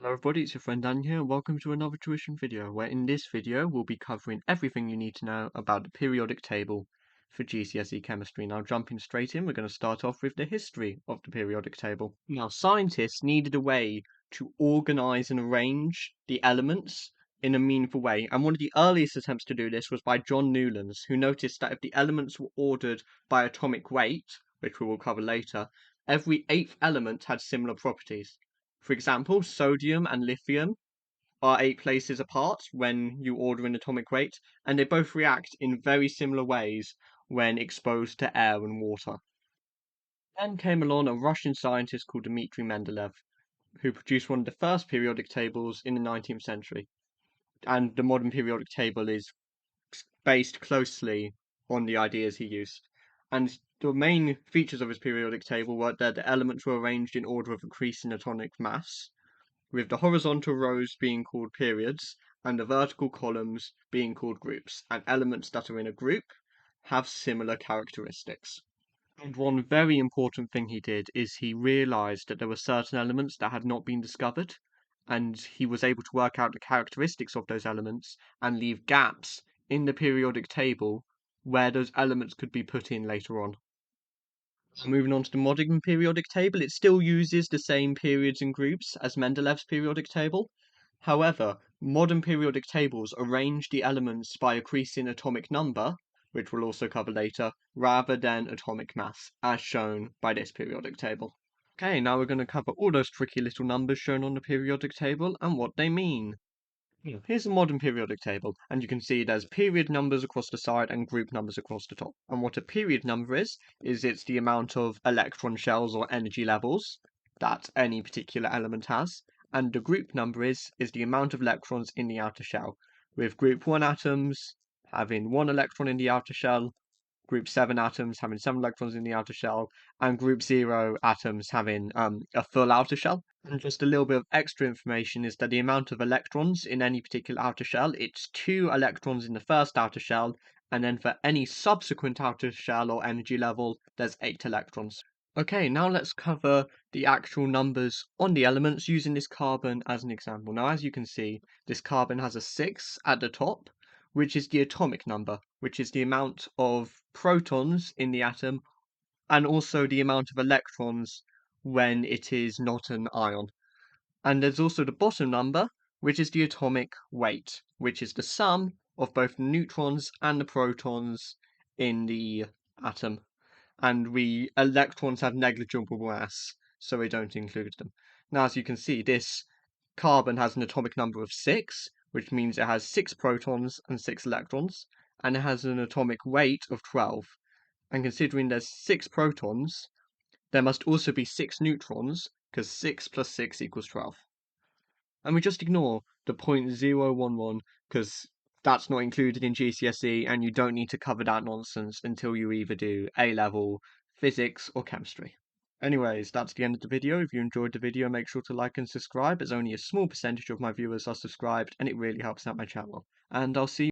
Hello everybody, it's your friend Dan here, and welcome to another tuition video, where in this video we'll be covering everything you need to know about the periodic table for GCSE Chemistry. Now jumping straight in, we're going to start off with the history of the periodic table. Now scientists needed a way to organise and arrange the elements in a meaningful way, and one of the earliest attempts to do this was by John Newlands, who noticed that if the elements were ordered by atomic weight, which we will cover later, every eighth element had similar properties. For example, sodium and lithium are 8 places apart when you order in atomic weight, and they both react in very similar ways when exposed to air and water. Then came along a Russian scientist called Dmitry Mendeleev, who produced one of the first periodic tables in the 19th century. And the modern periodic table is based closely on the ideas he used. And the main features of his periodic table were that the elements were arranged in order of increasing atomic mass, with the horizontal rows being called periods and the vertical columns being called groups, and elements that are in a group have similar characteristics. And one very important thing he did is he realized that there were certain elements that had not been discovered, and he was able to work out the characteristics of those elements and leave gaps in the periodic table where those elements could be put in later on. Moving on to the modern periodic table, it still uses the same periods and groups as Mendeleev's periodic table. However, modern periodic tables arrange the elements by increasing atomic number, which we'll also cover later, rather than atomic mass, as shown by this periodic table. Okay, now we're going to cover all those tricky little numbers shown on the periodic table and what they mean. Here's a modern periodic table, and you can see there's period numbers across the side and group numbers across the top. And what a period number is it's the amount of electron shells or energy levels that any particular element has. And the group number is the amount of electrons in the outer shell, with group 1 atoms having 1 electron in the outer shell, group 7 atoms having 7 electrons in the outer shell, and group 0 atoms having a full outer shell. And just a little bit of extra information is that the amount of electrons in any particular outer shell, it's 2 electrons in the first outer shell, and then for any subsequent outer shell or energy level, there's 8 electrons. Okay, now let's cover the actual numbers on the elements using this carbon as an example. Now, as you can see, this carbon has a 6 at the top, which is the atomic number, which is the amount of protons in the atom, and also the amount of electrons when it is not an ion. And there's also the bottom number, which is the atomic weight, which is the sum of both the neutrons and the protons in the atom. And electrons have negligible mass, so we don't include them. Now, as you can see, this carbon has an atomic number of 6, which means it has 6 protons and 6 electrons, and it has an atomic weight of 12. And considering there's 6 protons, there must also be 6 neutrons, because 6 plus 6 equals 12. And we just ignore the 0.011, because that's not included in GCSE, and you don't need to cover that nonsense until you either do A-level, physics, or chemistry. Anyways, that's the end of the video. If you enjoyed the video, make sure to like and subscribe, as only a small percentage of my viewers are subscribed, and it really helps out my channel. And I'll see you